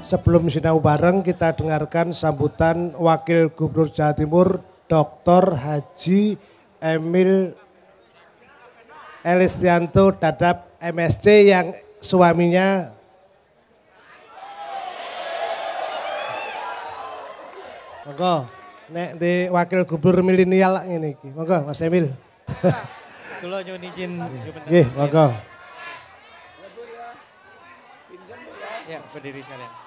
Sebelum sinau bareng kita dengarkan sambutan Wakil Gubernur Jawa Timur Dr. Haji Emil Elistianto Dadap MSc yang suaminya monggo nek di Wakil Gubernur milenial ini monggo Mas Emil. Kula nyuwun izin Nggih, monggo. Ya, berdiri sekalian.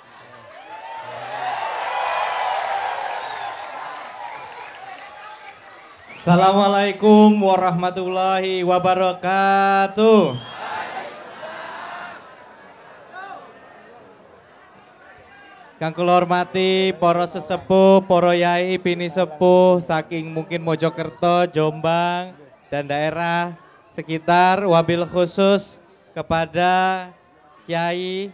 Assalamualaikum warahmatullahi wabarakatuh. Kang kula hormati para sesepuh, para yai bini sepuh saking mungkin Mojokerto, Jombang dan daerah sekitar, wabil khusus kepada Kiai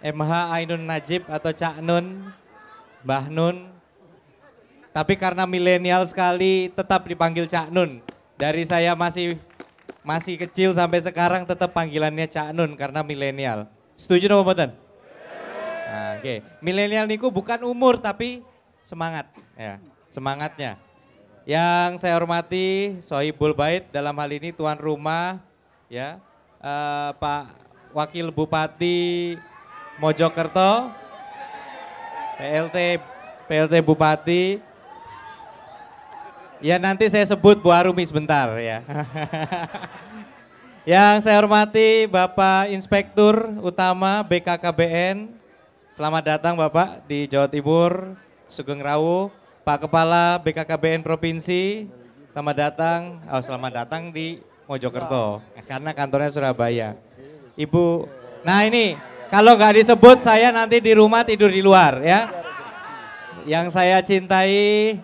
MH Ainun Najib atau Cak Nun, Mbah Nun. Tapi karena milenial sekali tetap dipanggil Cak Nun. Dari saya masih kecil sampai sekarang tetap panggilannya Cak Nun karena milenial. Setuju napa mboten? Nah, oke. Milenial niku bukan umur tapi semangat ya, semangatnya. Yang saya hormati Sohibul Bait dalam hal ini tuan rumah ya, Pak Wakil Bupati Mojokerto, PLT Bupati. Ya nanti saya sebut Bu Arumi sebentar ya. Yang saya hormati Bapak Inspektur Utama BKKBN. Selamat datang Bapak di Jawa Timur, Sugeng Rawu. Pak Kepala BKKBN Provinsi, selamat datang di Mojokerto. Karena kantornya Surabaya. Ibu, nah ini kalau nggak disebut saya nanti di rumah tidur di luar ya. Yang saya cintai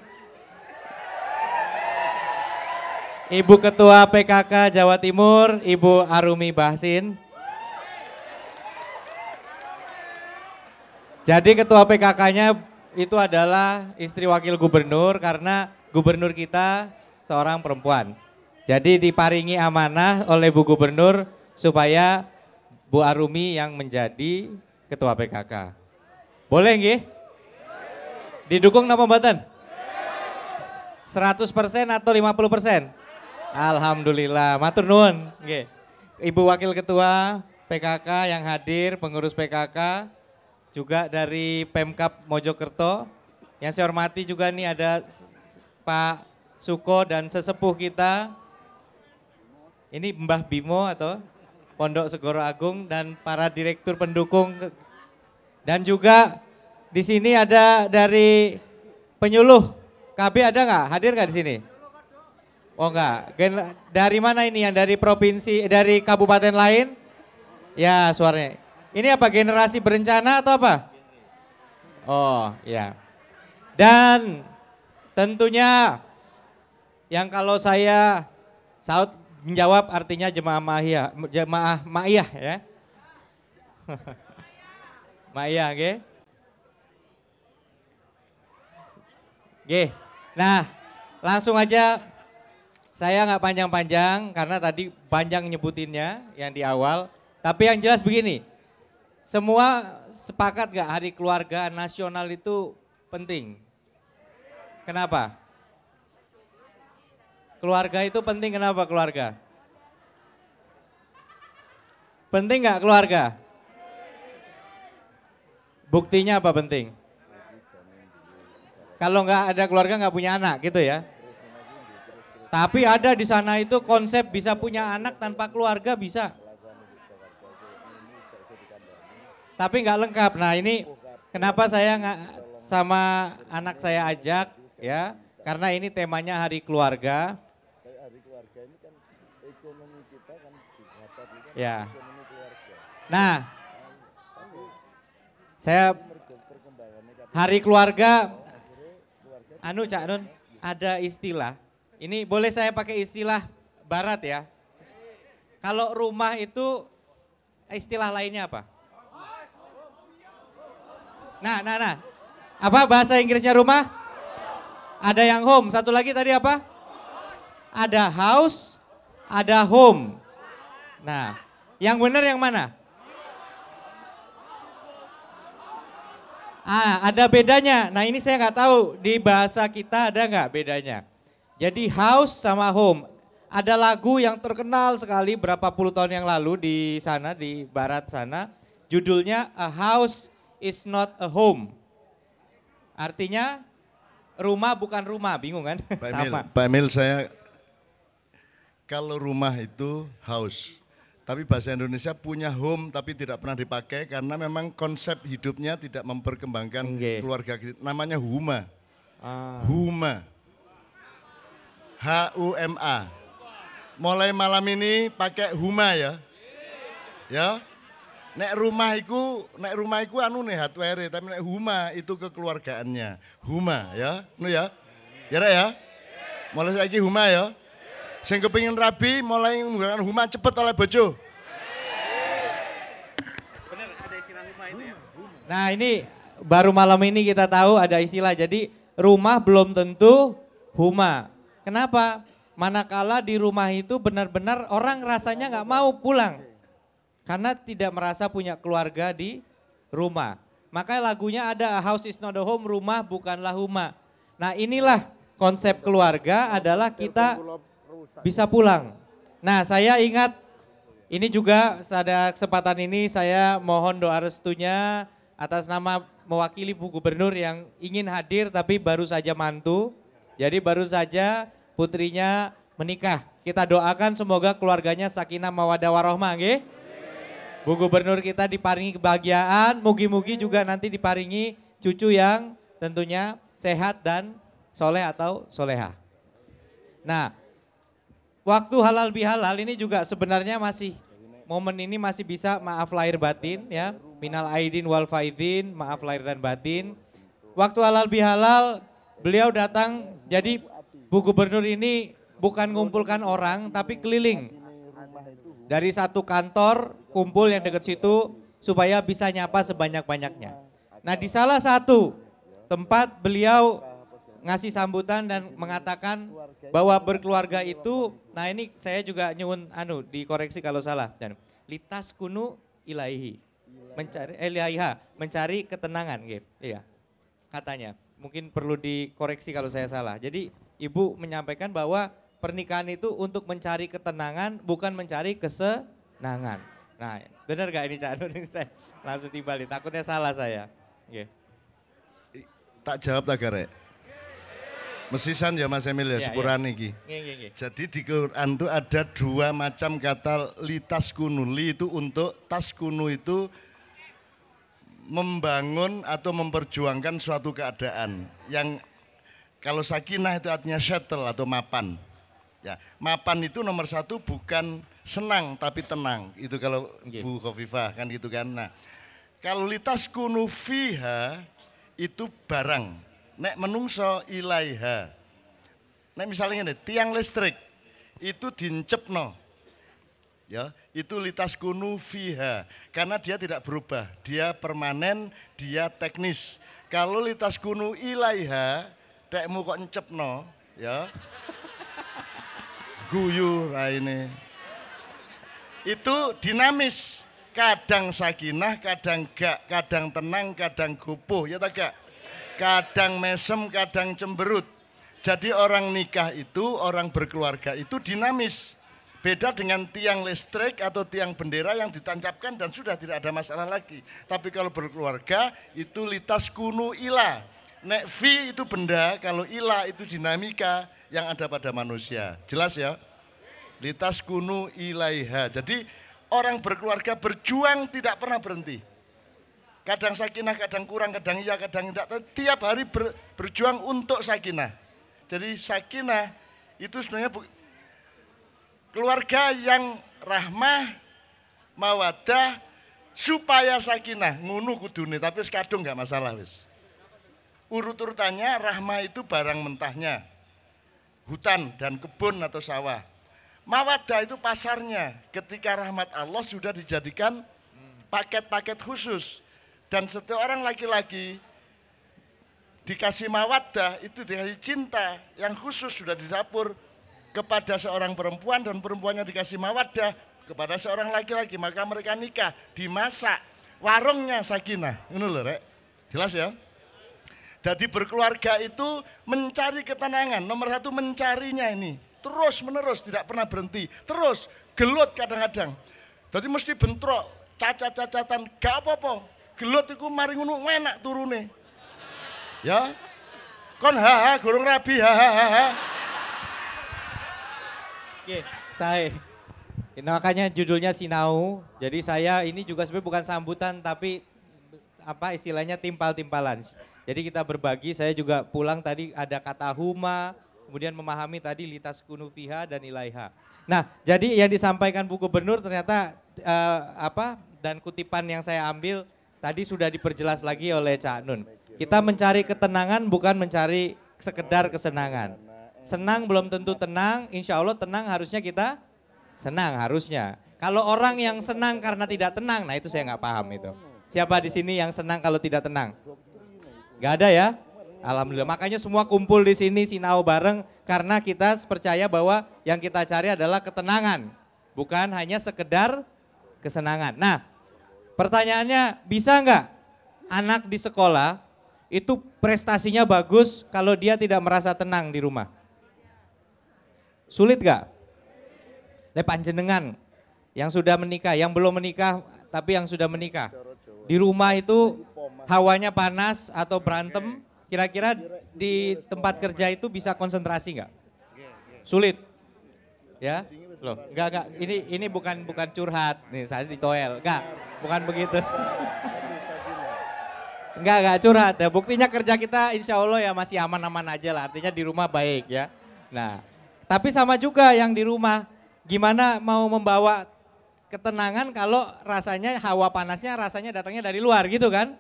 Ibu Ketua PKK Jawa Timur, Ibu Arumi Bahsin. Jadi Ketua PKK-nya itu adalah istri Wakil Gubernur karena Gubernur kita seorang perempuan. Jadi diparingi amanah oleh Bu Gubernur supaya Bu Arumi yang menjadi Ketua PKK. Boleh nggih? Didukung napa mboten? 100% atau 50%? Alhamdulillah, matur nuwun. Nggih. Ibu Wakil Ketua PKK yang hadir, pengurus PKK, juga dari Pemkab Mojokerto. Yang saya hormati juga nih ada Pak Suko dan sesepuh kita. Ini Mbah Bimo atau Pondok Segoro Agung dan para direktur pendukung. Dan juga di sini ada dari penyuluh KB ada nggak? Hadir nggak di sini? Oh enggak, dari mana ini yang dari provinsi, dari kabupaten lain? Ya suaranya. Ini apa generasi berencana atau apa? Oh ya. Dan tentunya yang kalau saya saut menjawab artinya jemaah ma'iyah ya. Ma'iyah oke. Oke. Nah langsung aja. Saya nggak panjang-panjang karena tadi panjang nyebutinnya yang di awal. Tapi yang jelas begini, semua sepakat nggak Hari Keluarga Nasional itu penting? Kenapa? Keluarga itu penting kenapa keluarga? Penting nggak keluarga? Buktinya apa penting? Kalau nggak ada keluarga nggak punya anak gitu ya? Tapi ada di sana itu konsep bisa punya anak tanpa keluarga bisa. Tapi nggak lengkap. Nah ini kenapa saya nggak sama anak saya ajak ya? Karena ini temanya Hari Keluarga. Ya. Nah, saya Hari Keluarga, Cak Nun, ada istilah. Ini boleh saya pakai istilah barat ya. Kalau rumah itu istilah lainnya apa? Nah. Apa bahasa Inggrisnya rumah? Ada yang home, satu lagi tadi apa? Ada house, ada home. Nah, yang benar yang mana? Ada bedanya. Nah ini saya nggak tahu di bahasa kita ada nggak bedanya. Jadi house sama home. Ada lagu yang terkenal sekali berapa puluh tahun yang lalu di sana, di barat sana. Judulnya A House is Not a Home. Artinya rumah bukan rumah, bingung kan? Pak Emil, saya kalau rumah itu house. Tapi bahasa Indonesia punya home tapi tidak pernah dipakai karena memang konsep hidupnya tidak memperkembangkan keluarga kita. Namanya huma. Huma. H-U-M-A. Mulai malam ini pakai huma ya. Ya. Nek rumah iku anu nih hardware tapi nek huma itu kekeluargaannya. Huma ya. Nu ya. Ya ya. Mulai saiki huma ya. Sing kepingin rabi mulai menggunakan huma cepet oleh bojo. Benar ada istilah huma itu ya. Nah ini baru malam ini kita tahu ada istilah. Jadi rumah belum tentu huma. Kenapa? Manakala di rumah itu benar-benar orang rasanya nggak mau pulang. Karena tidak merasa punya keluarga di rumah. Makanya lagunya ada A House is Not a Home, rumah bukanlah huma. Nah inilah konsep keluarga adalah kita bisa pulang. Nah saya ingat ini juga pada kesempatan ini saya mohon doa restunya atas nama mewakili Bu Gubernur yang ingin hadir tapi baru saja mantu. Jadi baru saja putrinya menikah. Kita doakan semoga keluarganya sakinah mawaddah warohmah nggih. Bu Gubernur kita diparingi kebahagiaan, mugi-mugi juga nanti diparingi cucu yang tentunya sehat dan soleh atau soleha. Nah, waktu halal bihalal ini juga sebenarnya masih, momen ini masih bisa maaf lahir batin ya. Minal aidin wal faidin, maaf lahir dan batin. Waktu halal bihalal beliau datang, jadi Bu Gubernur ini bukan ngumpulkan orang tapi keliling. Dari satu kantor kumpul yang dekat situ supaya bisa nyapa sebanyak-banyaknya. Nah di salah satu tempat beliau ngasih sambutan dan mengatakan bahwa berkeluarga itu, nah ini saya juga nyuwun dikoreksi kalau salah. Litas kunu ilaihi, mencari ketenangan gitu. Iya. Katanya, mungkin perlu dikoreksi kalau saya salah. Jadi Ibu menyampaikan bahwa pernikahan itu untuk mencari ketenangan bukan mencari kesenangan. Nah, benar gak ini Cak Nur? Saya langsung timbali, takutnya salah saya. Okay. Tak jawab tak garek. Mesisan ya Mas Emil ya, sepuran iki. Jadi di Quran itu ada dua macam kata litas kunu. Li itu untuk, tas kunu itu membangun atau memperjuangkan suatu keadaan. Yang kalau sakinah itu artinya settle atau mapan. Ya, mapan itu nomor satu bukan senang tapi tenang. Itu kalau Bu Khofifah kan gitu kan. Nah, kalau litas kunu fiha itu barang. Nek menungso ilaiha. Nek misalnya ini tiang listrik itu dincepno. Ya, itu litas kunu fiha karena dia tidak berubah, dia permanen, dia teknis. Kalau litas kunu ilaiha, dekmu kok encepno, ya. Guyu ini. Itu dinamis. Kadang sakinah, kadang gak, kadang tenang, kadang gupuh, ya tak gak? Kadang mesem, kadang cemberut. Jadi orang nikah itu, orang berkeluarga itu dinamis. Beda dengan tiang listrik atau tiang bendera yang ditancapkan dan sudah tidak ada masalah lagi. Tapi kalau berkeluarga itu litas kunu ila. Nek fi itu benda, kalau ila itu dinamika yang ada pada manusia. Jelas ya? Litas kunu ilaiha. Jadi orang berkeluarga berjuang tidak pernah berhenti. Kadang sakinah, kadang kurang, kadang iya, kadang tidak. Tiap hari berjuang untuk sakinah. Jadi sakinah itu sebenarnya keluarga yang rahmah, mawadah, supaya sakinah. Ngunu kudune, tapi sekadung nggak masalah wis. Urut-urutannya rahmah itu barang mentahnya, hutan dan kebun atau sawah. Mawadah itu pasarnya, ketika rahmat Allah sudah dijadikan paket-paket khusus. Dan setiap orang laki-laki dikasih mawadah itu dikasih cinta yang khusus sudah di dapur kepada seorang perempuan dan perempuannya dikasih mawadah kepada seorang laki-laki. Maka mereka nikah, dimasak, warungnya sakinah. Ini loh rek. Jelas ya? Jadi berkeluarga itu mencari ketenangan. Nomor satu mencarinya ini. Terus menerus, tidak pernah berhenti. Terus, gelut kadang-kadang. Jadi mesti bentrok, cacat-cacatan, gak apa-apa. Gelut itu mari ngono enak turune. Ya. Kon haha, gorong rabi hahaha. Oke, saya. Nah, makanya judulnya Sinau. Jadi saya ini juga sebenarnya bukan sambutan tapi apa istilahnya timpal-timpalan. Jadi kita berbagi, saya juga pulang tadi ada kata huma, kemudian memahami tadi litas kunufiha dan ilaiha. Nah, jadi yang disampaikan Bu Gubernur ternyata dan kutipan yang saya ambil tadi sudah diperjelas lagi oleh Cak Nun. Kita mencari ketenangan bukan mencari sekedar kesenangan. Senang belum tentu tenang, insya Allah tenang harusnya kita senang harusnya. Kalau orang yang senang karena tidak tenang, nah itu saya nggak paham itu. Siapa di sini yang senang kalau tidak tenang? Gak ada ya? Alhamdulillah. Makanya semua kumpul di sini sinau bareng karena kita percaya bahwa yang kita cari adalah ketenangan, bukan hanya sekedar kesenangan. Nah, pertanyaannya bisa nggak anak di sekolah itu prestasinya bagus kalau dia tidak merasa tenang di rumah? Sulit nggak? Panjenengan yang sudah menikah, yang belum menikah tapi yang sudah menikah. Di rumah itu hawanya panas atau berantem, kira-kira di tempat kerja itu bisa konsentrasi nggak? Sulit, ya? Loh, enggak, ini bukan curhat, nih saya di toel, enggak, bukan begitu. Enggak curhat, ya buktinya kerja kita insya Allah ya masih aman-aman aja lah, artinya di rumah baik ya. Nah, tapi sama juga yang di rumah, gimana mau membawa ketenangan kalau rasanya hawa panasnya rasanya datangnya dari luar gitu kan?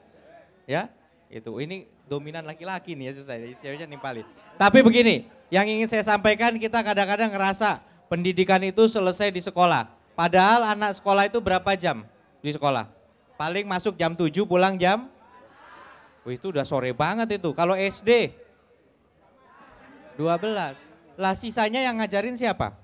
Ya, itu ini dominan laki-laki nih ya susah, ceweknya nimpalin. Tapi begini, yang ingin saya sampaikan kita kadang-kadang ngerasa pendidikan itu selesai di sekolah. Padahal anak sekolah itu berapa jam di sekolah? Paling masuk jam 7 pulang jam? Wih itu udah sore banget itu. Kalau SD 12. Lah sisanya yang ngajarin siapa?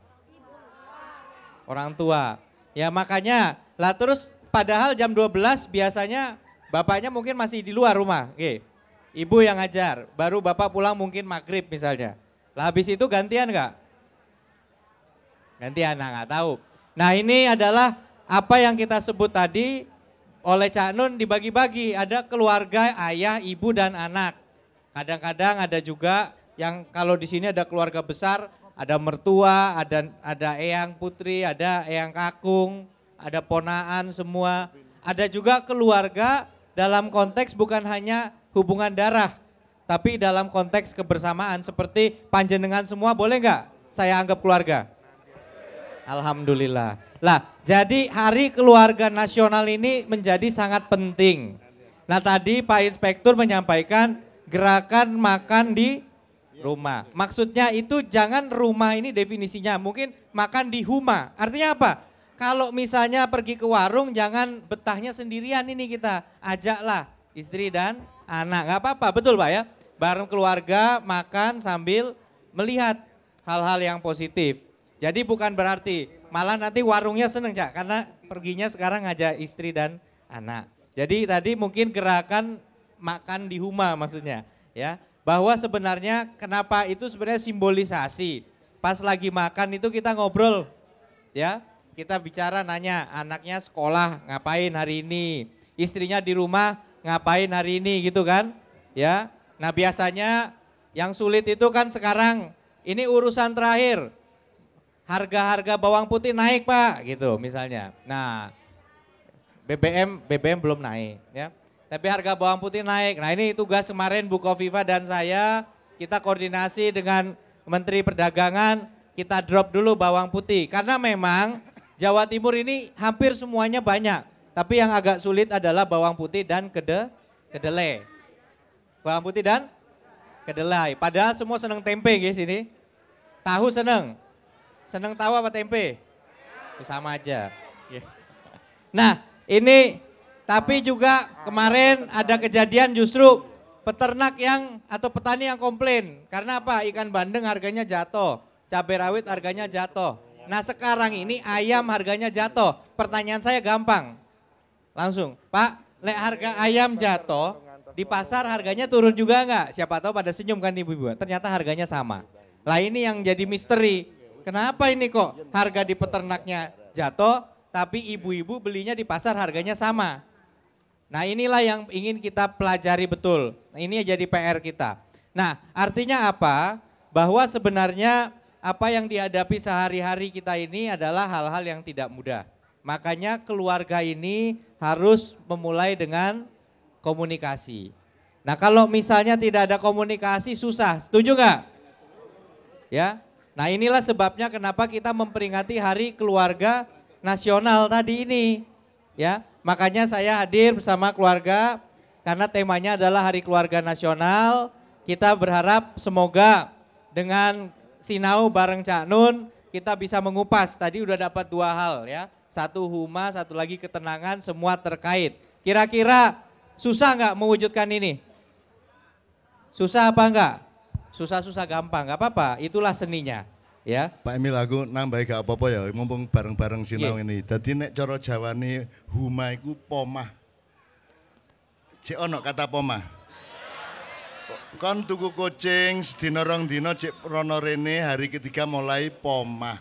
Orang tua. Ya makanya, lah terus padahal jam 12 biasanya bapaknya mungkin masih di luar rumah. Oke. Ibu yang ngajar, baru bapak pulang mungkin maghrib misalnya. Lah habis itu gantian nggak? Gantian, nah nggak tahu. Nah ini adalah apa yang kita sebut tadi oleh Cak Nun dibagi-bagi. Ada keluarga ayah, ibu dan anak. Kadang-kadang ada juga yang kalau di sini ada keluarga besar, ada mertua, ada eyang putri, ada eyang kakung, ada ponaan semua. Ada juga keluarga dalam konteks bukan hanya hubungan darah, tapi dalam konteks kebersamaan seperti panjenengan semua boleh nggak saya anggap keluarga? Alhamdulillah. Lah jadi hari keluarga nasional ini menjadi sangat penting. Nah tadi Pak Inspektur menyampaikan gerakan makan di rumah. Maksudnya itu jangan rumah ini definisinya, mungkin makan di huma. Artinya apa? Kalau misalnya pergi ke warung jangan betahnya sendirian ini kita. Ajaklah istri dan anak, nggak apa-apa, betul Pak ya? Bareng keluarga makan sambil melihat hal-hal yang positif. Jadi bukan berarti malah nanti warungnya seneng Cak, karena perginya sekarang ngajak istri dan anak. Jadi tadi mungkin gerakan makan di huma maksudnya ya. Bahwa sebenarnya kenapa itu sebenarnya simbolisasi. Pas lagi makan itu kita ngobrol ya. Kita bicara nanya anaknya sekolah ngapain hari ini. Istrinya di rumah ngapain hari ini gitu kan. Ya. Nah biasanya yang sulit itu kan sekarang ini urusan terakhir. Harga-harga bawang putih naik Pak gitu misalnya. Nah BBM belum naik ya. Tapi harga bawang putih naik. Nah ini tugas kemarin Bu Kofifa dan saya, kita koordinasi dengan Menteri Perdagangan, kita drop dulu bawang putih. Karena memang Jawa Timur ini hampir semuanya banyak. Tapi yang agak sulit adalah bawang putih dan kedelai. Bawang putih dan kedelai. Padahal semua seneng tempe guys ini. Tahu seneng? Seneng tahu apa tempe? Sama aja. Nah ini... Tapi juga kemarin ada kejadian justru peternak atau petani yang komplain. Karena apa? Ikan bandeng harganya jatuh, cabai rawit harganya jatuh. Nah sekarang ini ayam harganya jatuh. Pertanyaan saya gampang. Langsung, Pak, harga ayam jatuh, Di pasar harganya turun juga nggak? Siapa tahu pada senyum kan ibu-ibu. Ternyata harganya sama. Lah ini yang jadi misteri. Kenapa ini kok harga di peternaknya jatuh, tapi ibu-ibu belinya di pasar harganya sama. Nah inilah yang ingin kita pelajari betul. Nah, ini jadi PR kita. Nah artinya apa? Bahwa sebenarnya apa yang dihadapi sehari-hari kita ini adalah hal-hal yang tidak mudah. Makanya keluarga ini harus memulai dengan komunikasi. Nah kalau misalnya tidak ada komunikasi susah, setuju nggak? Ya. Nah inilah sebabnya kenapa kita memperingati Hari Keluarga Nasional tadi ini. Ya, makanya saya hadir bersama keluarga karena temanya adalah Hari Keluarga Nasional. Kita berharap semoga dengan sinau bareng Cak Nun kita bisa mengupas. Tadi udah dapat 2 hal ya. Satu huma, satu lagi ketenangan, semua terkait. Kira-kira susah nggak mewujudkan ini? Susah apa enggak? Susah-susah gampang, nggak apa-apa, itulah seninya. Ya. Pak Emil aku nambahi gak apa-apa ya, mumpung bareng-bareng sinau ini. Jadi nek cara Jawane huma iku pomah. Cek ono kata pomah. Kon tuku kucing sedina rong dina cek rono rene hari ketiga mulai pomah.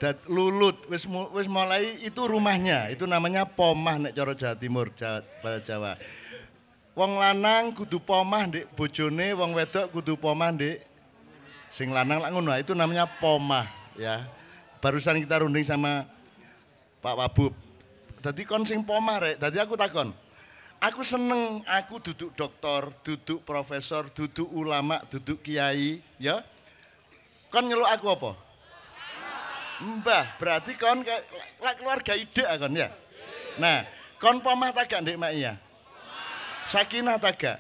Dan lulut wis mulai itu rumahnya, itu namanya pomah nek cara Jawa Timur, bahasa Jawa. Wong lanang kudu pomah ndek bojone, wong wedok kudu pomah ndek sing lanang lah ngono, itu namanya pomah ya. Barusan kita runding sama Pak Wabub. Tadi kon sing pomah rek, tadi aku takon. Aku seneng, aku duduk doktor, duduk profesor, duduk ulama, duduk kiai, ya. Kon nyeluk aku apa? Mbah, berarti kon keluarga ide kon ya. Nah, kon pomah tak gak ndek mak iya? Sakinah tak gak?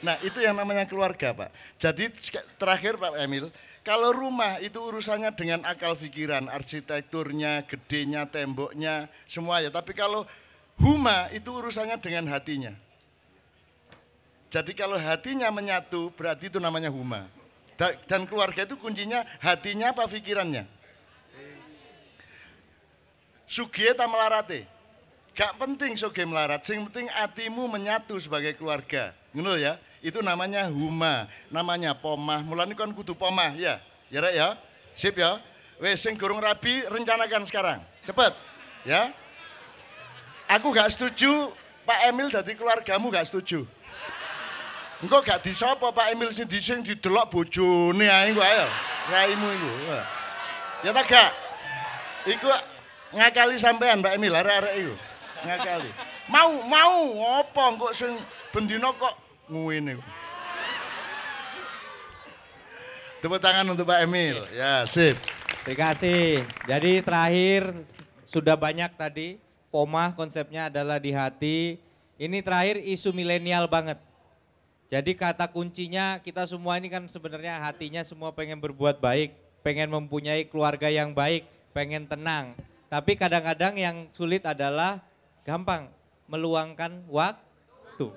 Nah itu yang namanya keluarga Pak. Jadi terakhir Pak Emil, kalau rumah itu urusannya dengan akal pikiran, arsitekturnya, gedenya, temboknya, semua ya. Tapi kalau huma itu urusannya dengan hatinya. Jadi kalau hatinya menyatu berarti itu namanya huma. Dan keluarga itu kuncinya hatinya apa pikirannya. Sugih ta melarate. Gak penting sugih melarat, sing penting hatimu menyatu sebagai keluarga. Ngono ya. Itu namanya huma, namanya pomah. Mulane kon kudu pomah ya. Ya rek ya. Sip ya. Wes sing gorong rabi rencanakan sekarang. Cepet ya. Aku gak setuju Pak Emil dadi keluargamu gak setuju. Engko gak disapa Pak Emil sing didelok bojone ae kok ayo. Raimu iku. Ya ta gak? Iku ngakali sampean Pak Emil arek-arek iku. Ngakali. Mau apa kok sing bendina kok ngene. Tepuk tangan untuk Pak Emil. Ya, sip. Terima kasih. Jadi terakhir sudah banyak tadi, pomah konsepnya adalah di hati. Ini terakhir isu milenial banget. Jadi kata kuncinya kita semua ini kan sebenarnya hatinya semua pengen berbuat baik, pengen mempunyai keluarga yang baik, pengen tenang. Tapi kadang-kadang yang sulit adalah gampang meluangkan waktu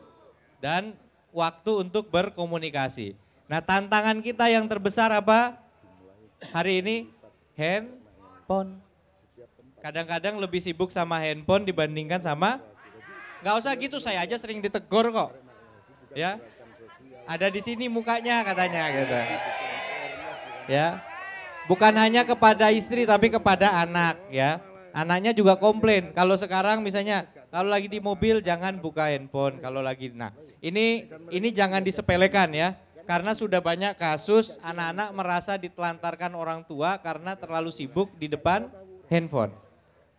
dan waktu untuk berkomunikasi. Nah tantangan kita yang terbesar apa hari ini? Handphone. Kadang-kadang lebih sibuk sama handphone dibandingkan sama, nggak usah gitu saya aja sering ditegur kok. Ya, ada di sini mukanya katanya gitu. Ya, bukan hanya kepada istri tapi kepada anak ya. Anaknya juga komplain, kalau sekarang misalnya kalau lagi di mobil jangan buka handphone, kalau lagi ini jangan disepelekan ya. Karena sudah banyak kasus anak-anak merasa ditelantarkan orang tua karena terlalu sibuk di depan handphone.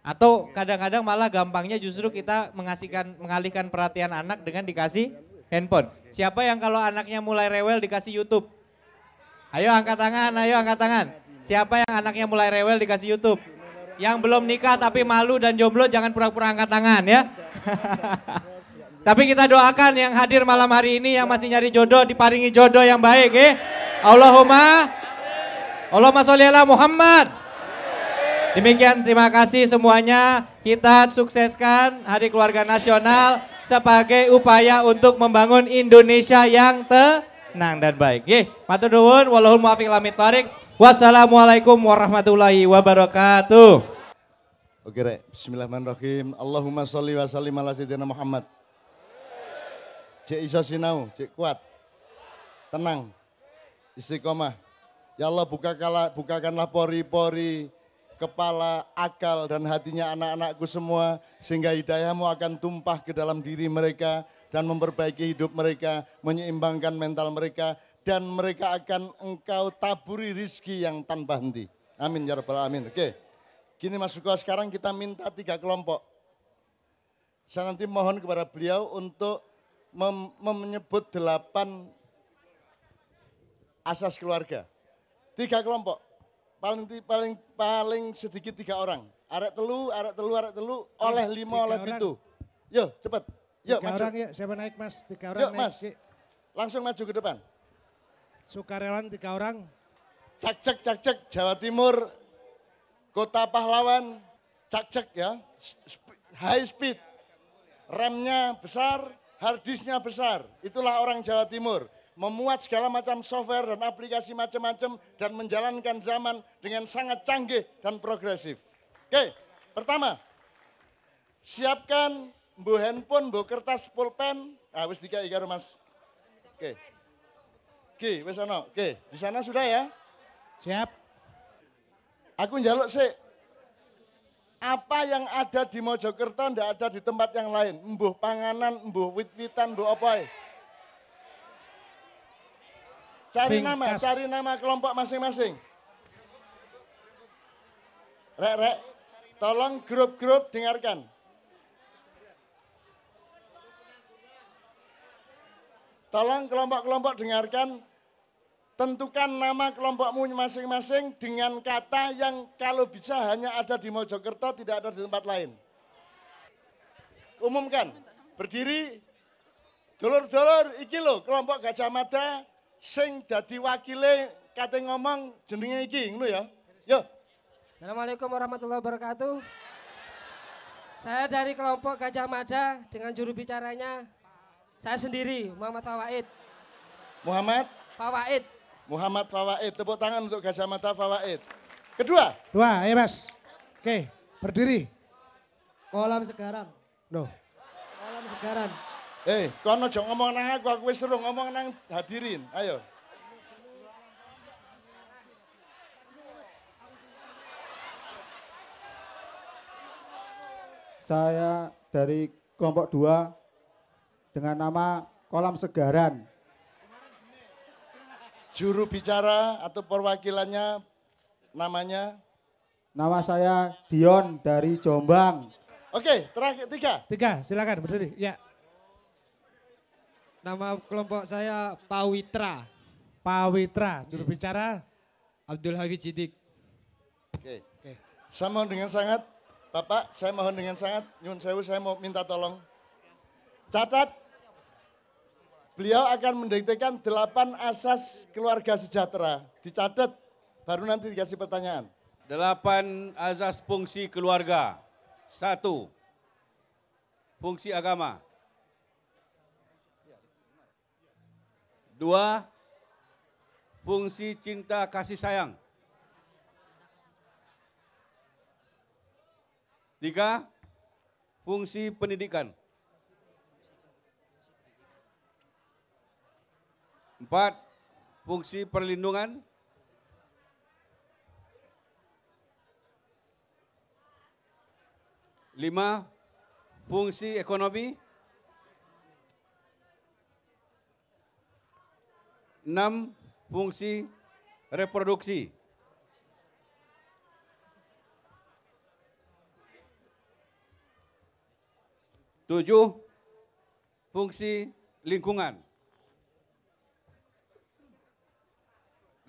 Atau kadang-kadang malah gampangnya justru kita mengalihkan perhatian anak dengan dikasih handphone. Siapa yang kalau anaknya mulai rewel dikasih YouTube? Ayo angkat tangan. Siapa yang anaknya mulai rewel dikasih YouTube? Yang belum nikah tapi malu dan jomblo jangan pura-pura angkat tangan ya. Tapi kita doakan yang hadir malam hari ini yang masih nyari jodoh diparingi jodoh yang baik ya. Allahumma sholli ala Muhammad. Demikian terima kasih semuanya. Kita sukseskan Hari Keluarga Nasional sebagai upaya untuk membangun Indonesia yang tenang dan baik. Nggih, matur nuwun wallahul muwaffiq ila thoriq. Wassalamualaikum warahmatullahi wabarakatuh. Oke rek, bismillahirrahmanirrahim. Allahumma sholli wa sallim ala sayyidina Muhammad. Cek iso sinau, cek kuat. Tenang. Istiqomah. Ya Allah bukakanlah pori-pori kepala, akal dan hatinya anak-anakku semua sehingga hidayahmu akan tumpah ke dalam diri mereka dan memperbaiki hidup mereka, menyeimbangkan mental mereka dan mereka akan engkau taburi rizki yang tanpa henti. Amin ya rabbal alamin. Oke. Gini Mas Suko, sekarang kita minta 3 kelompok. Saya nanti mohon kepada beliau untuk menyebut 8 asas keluarga. 3 kelompok. Paling sedikit 3 orang. Arek telu oleh 5 oleh 7. Yuk cepat. Yuk 3 maju. orang yuk, siapa naik Mas? 3 orang Yuk naik. Mas. Langsung maju ke depan. Sukarelawan 3 orang. Cak Jawa Timur, Kota Pahlawan, cak ya, high speed, remnya besar, harddisknya besar. Itulah orang Jawa Timur, memuat segala macam software dan aplikasi macam-macam dan menjalankan zaman dengan sangat canggih dan progresif. Oke, pertama, siapkan bu handphone, bu kertas, pulpen. Ah, wis dikai karo Mas. Oke. Oke, wis ono. Oke, di sana sudah ya? Siap. Aku njaluk sih, apa yang ada di Mojokerto ndak ada di tempat yang lain. Mbuh panganan, mbuh wit-witan, mbuh apa. Cari nama kelompok masing-masing. Rek, tolong grup-grup dengarkan. Tolong kelompok-kelompok dengarkan. Tentukan nama kelompokmu masing-masing dengan kata yang kalau bisa hanya ada di Mojokerto, tidak ada di tempat lain. Umumkan, berdiri, dulur-dulur, iki lho kelompok Gajah Mada, sing dadi wakile kate ngomong jenenge iki, ngono ya. Yo. Assalamualaikum warahmatullahi wabarakatuh. Saya dari kelompok Gajah Mada dengan juru bicaranya saya sendiri, Muhammad Fawaid. Muhammad Fawaid, tepuk tangan untuk Gajah Mada Fawaid. Kedua. 2, ayo Mas. Oke, berdiri. Kolam Segaran. Loh. Kolam Segaran. Kono aja ngomong nang aku wis seru ngomong nang hadirin. Ayo. Saya dari kelompok 2 dengan nama Kolam Segaran. Juru bicara atau perwakilannya namanya? Nama saya Dion dari Jombang. Oke, terakhir 3, silakan berdiri. Ya. Nama kelompok saya Pawitra. Pawitra, juru bicara Abdul Hafid Siddiq. Oke. Saya mohon dengan sangat, Bapak, saya mohon dengan sangat, nyun sewu saya mau minta tolong. Catat, beliau akan mendiktekan 8 asas keluarga sejahtera. Dicatat, baru nanti dikasih pertanyaan. 8 azas fungsi keluarga. 1. Fungsi agama. 2. Fungsi cinta kasih sayang. 3. Fungsi pendidikan. 4. Fungsi perlindungan. 5. Fungsi ekonomi. 6. Fungsi reproduksi. 7. Fungsi lingkungan.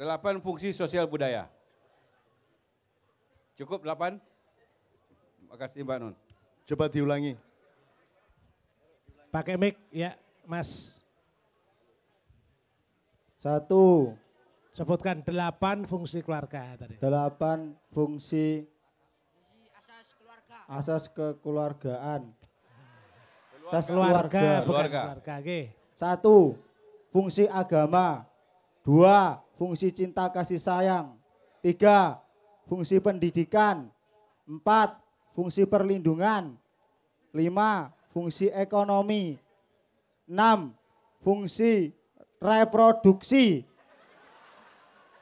8. Fungsi sosial budaya. Cukup 8? Terima kasih Mbak Nun. Coba diulangi. pakai mic ya Mas. 1. Sebutkan 8 fungsi keluarga tadi. 8 fungsi asas kekeluargaan. Keluarga. Oke. 1. Fungsi agama. 2. Fungsi cinta kasih sayang. 3. Fungsi pendidikan. 4. Fungsi perlindungan. 5. Fungsi ekonomi. 6. fungsi reproduksi.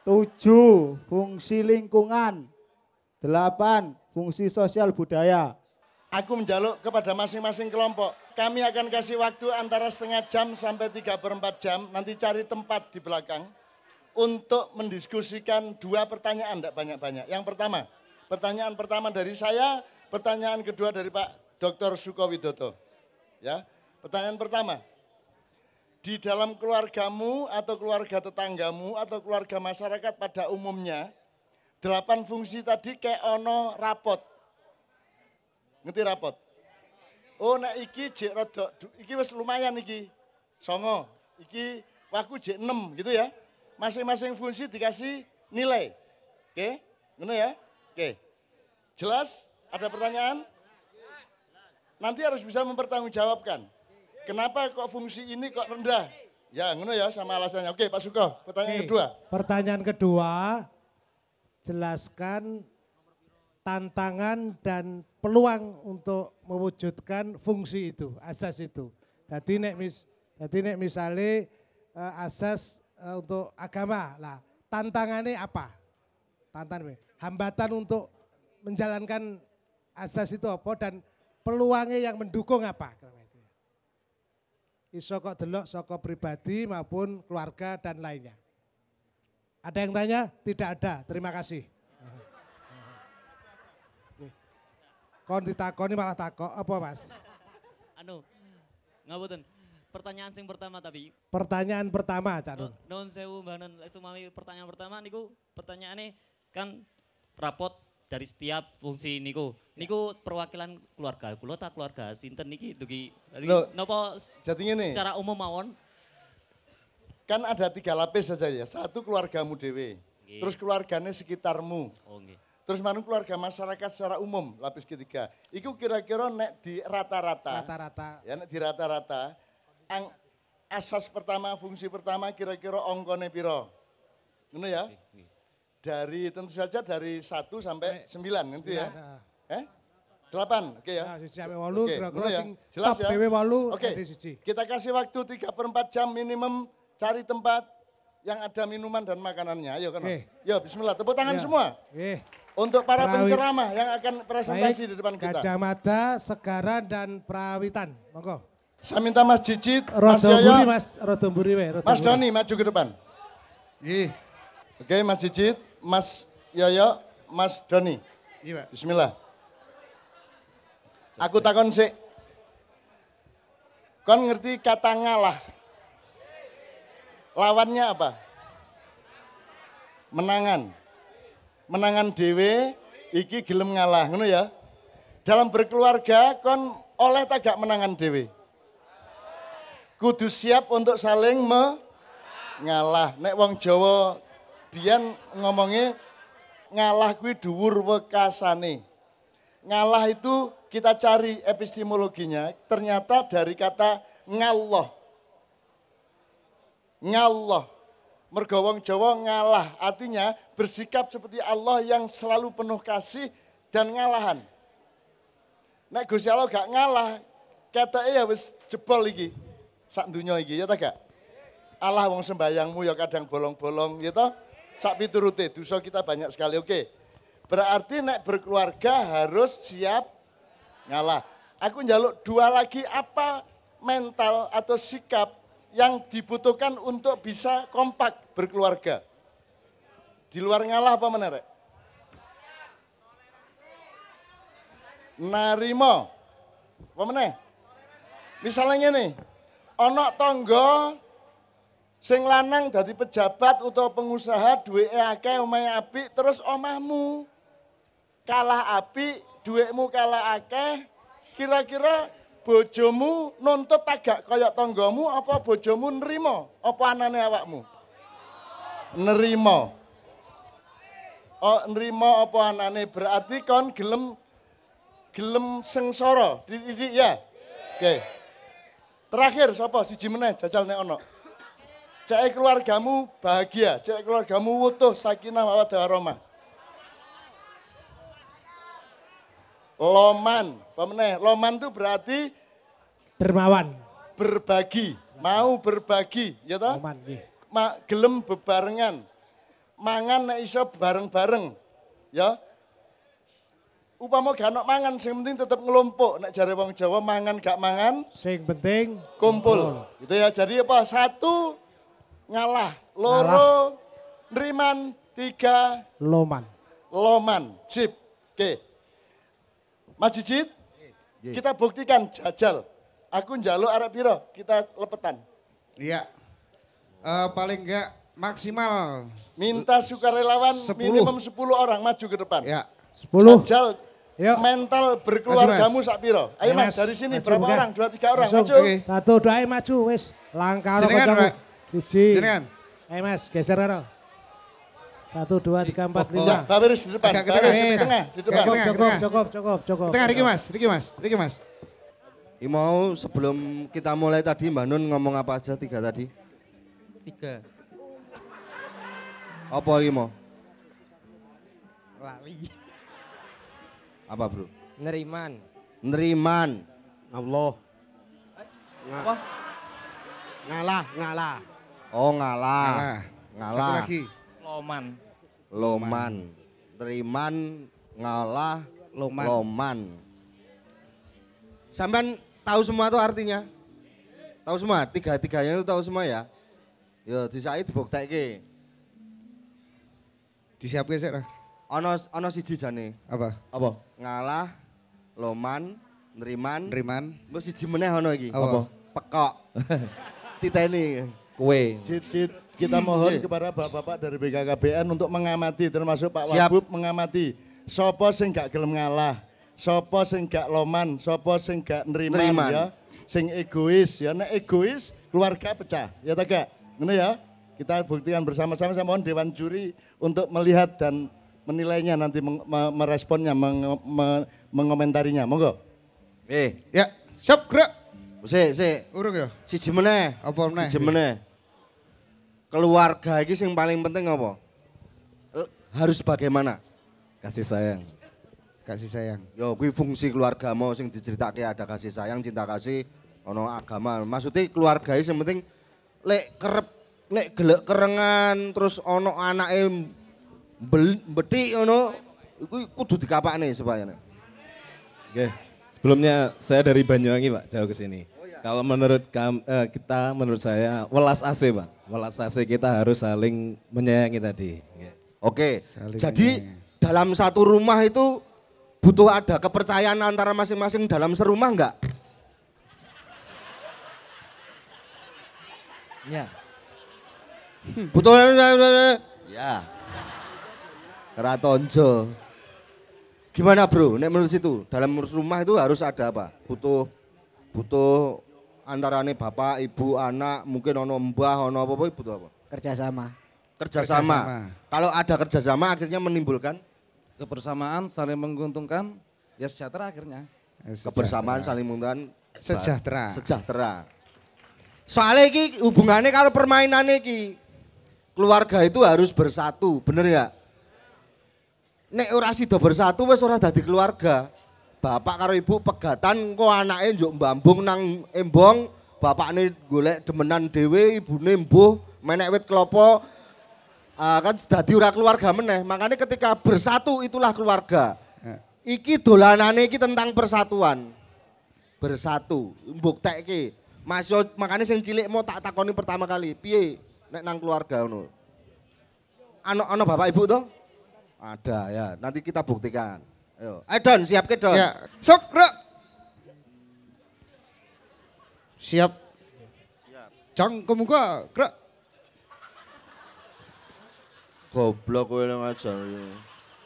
7, fungsi lingkungan. 8, fungsi sosial budaya. Aku menjaluk kepada masing-masing kelompok. Kami akan kasih waktu antara setengah jam sampai 3/4 jam. Nanti cari tempat di belakang. Untuk mendiskusikan 2 pertanyaan, tidak banyak-banyak. Yang pertama, pertanyaan pertama dari saya, pertanyaan kedua dari Pak Dr. Sukowidodo. Ya, pertanyaan pertama, di dalam keluargamu atau keluarga tetanggamu atau keluarga masyarakat pada umumnya, 8 fungsi tadi kayak ono rapot. Ngerti rapot? Oh, nek iki jek rodok, iki wis lumayan iki. 9, iki waku jek 6 gitu ya. Masing-masing fungsi dikasih nilai. Oke, ngono ya? Oke. Jelas? Ada pertanyaan? Nanti harus bisa mempertanggungjawabkan. Kenapa kok fungsi ini kok rendah? Ya, ngono ya sama alasannya. Oke, Pak Suko, pertanyaan kedua. Pertanyaan kedua, jelaskan tantangan dan peluang untuk mewujudkan fungsi itu, asas itu. Jadi nek misalnya asas untuk agama, lah tantangannya apa? Hambatan untuk menjalankan asas itu apa dan peluangnya yang mendukung apa? Iso kok delok saka pribadi maupun keluarga dan lainnya. Ada yang tanya? Tidak ada. Terima kasih. Kon ditakoni malah takok apa Mas? Ngapunten. Pertanyaan sing pertama tapi. Pertanyaan pertama, Cak Nun. Nuwun sewu Mbah Nun, sumami pertanyaan pertama niku pertanyaannya kan rapot dari setiap fungsi niku. Niku perwakilan keluarga kula ta keluarga sinten niki dugi. Napa jadi ngene. Secara umum mawon. Kan ada 3 lapis saja ya. 1 keluargamu dewe. Terus keluarganya sekitarmu. Oh nggih. Terus manung keluarga masyarakat secara umum, lapis ketiga. Iku kira-kira nek di rata-rata. Ya nek di rata-rata. Asas pertama, fungsi pertama kira-kira ongkone piro. Ngono ya? Dari tentu saja dari 1 sampai 9 gitu ya. 8, oke ya. Oke, ya. Jelas ya. Oke, okay. Kita kasih waktu 3/4 jam minimum cari tempat yang ada minuman dan makanannya. Ayo kan. Yo bismillah, tepuk tangan semua. Untuk para penceramah yang akan presentasi di depan kita. Gajah Mada, Segaran dan Prawitan. Monggo. Saya minta Mas Cicit, Mas Yoyo, Mas Doni maju ke depan. Oke, Mas Cicit, Mas Yoyo, Mas Doni. Bismillah. Aku takon sik. Kon ngerti kata ngalah? Lawannya apa? Menangan. Menangan dewe, iki gelem ngalah, ngono ya. Dalam berkeluarga kon oleh tak gak menangan dewe. Kudu siap untuk saling mengalah. Nek wong Jawa biyen ngomongnya ngalah kuwi dhuwur wekasane. Ngalah itu kita cari epistemologinya, ternyata dari kata ngallah. Ngallah. Mergo wong Jawa ngalah, artinya bersikap seperti Allah yang selalu penuh kasih dan ngalahan. Nek Gusti Allah gak ngalah, ketoke ya wis jebol iki. Sak dunya iki ya ta gak? Allah wong sembayangmu ya kadang bolong-bolong ya ta? Sak piturute dosa kita banyak sekali. Oke. Berarti nek berkeluarga harus siap ngalah. Aku njaluk 2 lagi apa mental atau sikap yang dibutuhkan untuk bisa kompak berkeluarga. Di luar ngalah apa meneh? Narimo. Apa meneh? Misalnya nih, ono tangga sing lanang dadi pejabat utawa pengusaha, duweke akeh, omahe apik, terus omahmu kalah apik, duwekmu kalah akeh, kira-kira bojomu nuntut agak kaya tanggamu apa bojomu nerima? Apa anane awakmu? Nerima. Oh, nerima apa anane? Berarti kon gelem sengsara. Didik ya. Oke. Terakhir sapa siji meneh jajal nek ono. Cek keluargamu bahagia, cek keluargamu wutuh sakinah mawaddah warahmah. Loman, apa meneh? Loman itu berarti dermawan. Berbagi. mau berbagi, ya toh? Loman, nggih. Gelem bebarengan. Mangan nek iso bareng-bareng. Ya. Upama gak ono mangan, sing penting tetep ngelompok. Nek jare wong Jawa mangan gak mangan, Sing penting kumpul. Gitu ya. Jadi apa? 1 ngalah, 2 neriman, 3 loman. loman. Sip. Oke. Mas Jijit, kita buktikan jajal. Aku njaluk arek piro, kita lepetan. Iya. Paling enggak maksimal. Minta sukarelawan 10. minimum 10 orang maju ke depan. Ya. 10. Jajal Yuk. mental berkeluargamu Mas. sak piro. Ayo Ayo, Mas, Mas. dari sini Maju, berapa Mas. orang? 2-3 orang, Langsung. maju. Oke. 1 doae maju wis. Langkah karo Jenengan, kancamu. Pak. 1. Jenengan. Ayo Mas, geser karo. 1 2 3 4 Ya, 5. Bawiris di depan, Agak ke Bawiris tengah, di Mas. tengah, di depan. Agak ke tengah. Cukup. Tengah Riki Mas. Mau sebelum kita mulai tadi Mbak Nun ngomong apa aja 3 tadi? 3. Apa iki mau? Lali. Apa bro? Neriman. Neriman. Allah. Apa? Ngalah. Oh ngalah. Satu Ngalah. lagi. Loman. Loman. Neriman, ngalah, loman. Sampean tahu semua tuh artinya? Tahu semua? Tiga-tiganya itu tahu semua ya? Yo disai dibuktekke. Disiapke sik ra. Ono siji jane. Apa? Ngalah, loman, neriman. Neriman. Engko siji meneh ono iki. Apa? Pekok. Titeni. Kue. Cit, kita mohon kepada bapak-bapak dari BKKBN untuk mengamati, termasuk Pak Siap. Wagub mengamati. Sopo sing gak gelem ngalah, sopo sing gak loman, sopo sing gak neriman ya. Sing egois ya, nek egois keluarga pecah, ya tak gak? Ngono ya. Kita buktikan bersama-sama, saya mohon Dewan Juri untuk melihat dan menilainya nanti meresponnya, mengomentarinya. Monggo. Ya, siap gerak. Sik. Urung ya? Siji meneh. Apa meneh? Siji meneh. Keluarga iki sing paling penting apa? Harus bagaimana? Kasih sayang. Kasih sayang. Yo kuwi fungsi keluarga mau sing diceritake ada kasih sayang, cinta kasih, ono agama. Maksudnya keluarga iki sing penting lek gelek kerengan terus ono anake betik ngono iku kudu dikapakne supaya. Oke. Sebelumnya saya dari Banyuwangi Pak, jauh ke sini. Kalau menurut menurut saya welas AC Pak. Welas AC kita harus saling menyayangi tadi. Oke, jadi dalam satu rumah itu butuh ada kepercayaan antara masing-masing dalam serumah enggak? Ya. Butuh ya. Ratonjo. Gimana bro, nek menurut situ dalam rumah itu harus ada apa? Butuh antarane bapak, ibu, anak, mungkin ono mbah, ono apa butuh apa? Kerjasama. Kalau ada kerjasama akhirnya menimbulkan Kebersamaan saling menguntungkan, ya sejahtera akhirnya. kebersamaan saling menguntungkan sejahtera. Soalnya iki hubungannya kalau permainannya iki keluarga itu harus bersatu, bener ya? Nek ora sida bersatu wis ora dadi keluarga. Bapak karo ibu pegatan kok anake njuk mbambung nang embong, bapakne golek demenan dhewe, ibune mbuh menek wit klopo. Kan dadi ora keluarga meneh. Makanya ketika bersatu itulah keluarga. Iki dolanane iki tentang persatuan. Bersatu, mbuktekke. Mas makanya sing cilik mau tak takoni pertama kali, piye nek nang keluarga ngono. Ana bapak ibu toh? Ada ya, nanti kita buktikan. Ayo, Don, siap ke Don? Ya, sok, gerak. Siap. Cang kemuka, gerak. Goblok kowe ngajar.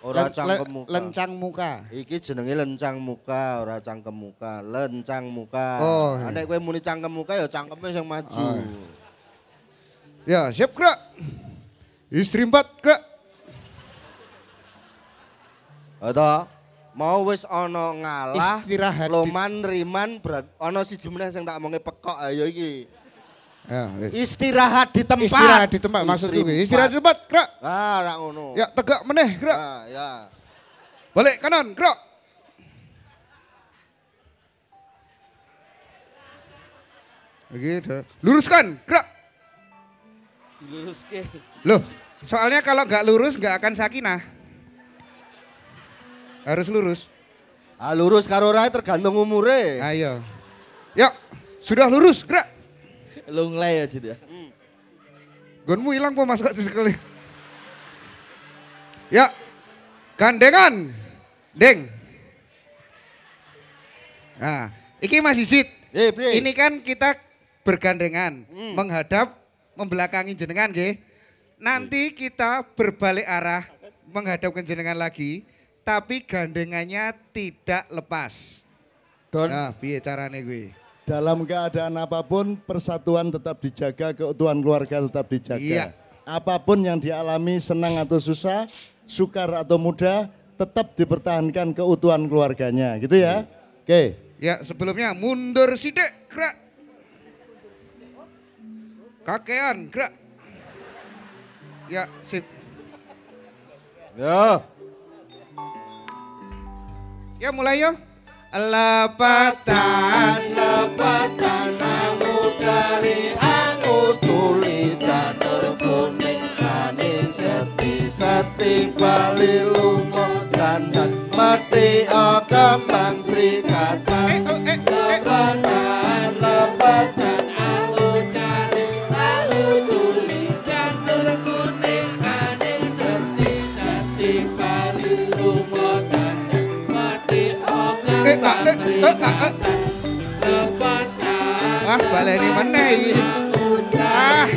Ora cangkem muka. Lencang muka. Iki jenenge lencang muka, ora cangkem muka. Lencang muka. Oh. Nek kowe muni cangkem muka ya cangkeme sing maju. Oh. Ya, siap gerak. Istri 4 gerak. Atau mau wis ana ngalah, istirahat loman, riman, berat. Ana siji meneh sing tak omongi pekok ayo iki. Ya, istirahat di tempat. Istirahat di tempat maksudku. Istirahat di tempat, gerak. Ah, rak ngono. Ya, tegak meneh, gerak. Ah, ya. Balik kanan, gerak. Gitu. Luruskan, gerak. Diluruske. Loh, soalnya kalau nggak lurus nggak akan sakinah. Harus lurus. Ah, lurus karo ora tergantung umure. Ayo. Yuk, sudah lurus, gerak. Lunglai aja dia. Gonmu hilang po masuk di sekali. Ya, gandengan. Deng. Nah, iki masih sit. Ini kan kita bergandengan menghadap membelakangi jenengan nggih. Nanti kita berbalik arah menghadap ke jenengan lagi, tapi gandengannya tidak lepas. Don. Nah, piye carane gue? Dalam keadaan apapun persatuan tetap dijaga, keutuhan keluarga tetap dijaga. Iya. Apapun yang dialami senang atau susah, sukar atau muda, tetap dipertahankan keutuhan keluarganya, gitu ya. Oke. Ya, sebelumnya mundur sidik, gerak. Kakean, gerak. Ya, sip. Ya. Ya, mulai yo. Lepatan, lepatan angu dari angu culi janur kuning maning seti bali lungo dandan mati kembang srikatan lepatan angu dari angu culi janur kuning maning seti bali lungo dandan mati ah, baleni meneh. Ah.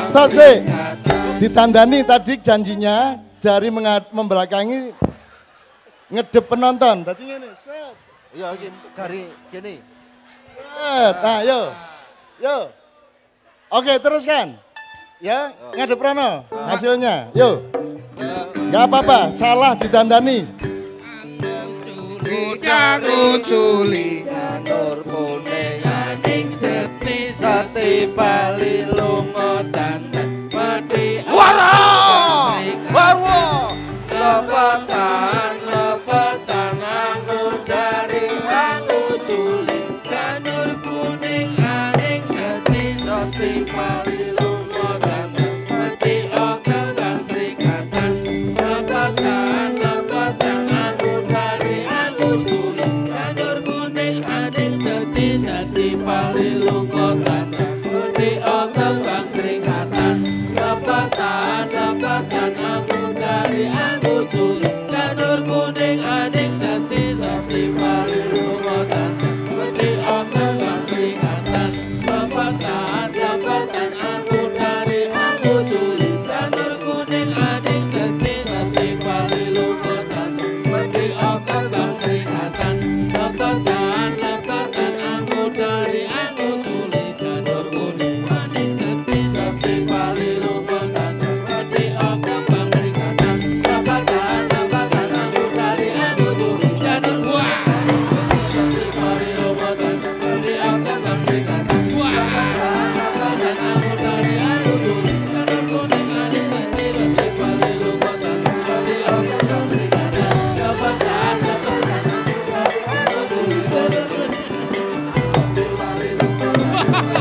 Stop sih. Ditandani tadi janjinya dari membelakangi ngedep penonton. Tadi ngene, set. Iya, dari gini. Set. Nah, yo. Oke, teruskan. Ya, ngadep Rono hasilnya. Yuk. Gak apa-apa, salah ditandani. Jangan culi janur kuning aning seti bali lungo dandan mati warwo lepatan angu dari angu culi janur kuning aning seti bali lungo dandan mati kembang srikatan lepatan angu dari angu culi janur kuning aning seti bali lungo dandan mati kembang srikatan lepatan angu dari angu culi janur kuning aning seti bali lungo dandan mati kembang srikatan lepatan angu dari angu culi janur kuning aning seti bali lungo dandan mati kembang srikatan lepatan angu dari angu culi janur kuning aning seti bali lungo dandan mati kembang srikatan lepatan angu dari angu culi janur bali lungo dandan mati kembang srikatan lepatan angu dari angu culi janur kuning aning seti bali lungo dandan mati kembang srikatan lepatan angu culi janur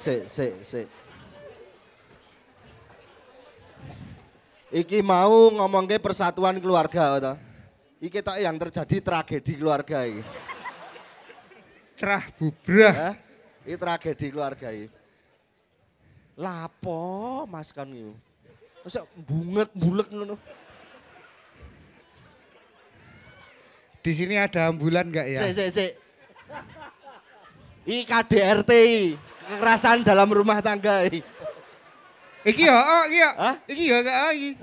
Sik. Iki mau ngomongke persatuan keluarga toh. Iki tok yang terjadi tragedi keluarga iki. Cerah bubrah. Ini tragedi keluarga iki. Lapo Mas kan iki. Masa bulet ngono. Di sini ada ambulan enggak ya? Sik. Iki KDRT, kekerasan dalam rumah tangga iki. Iki ya, Iki ya gak iki.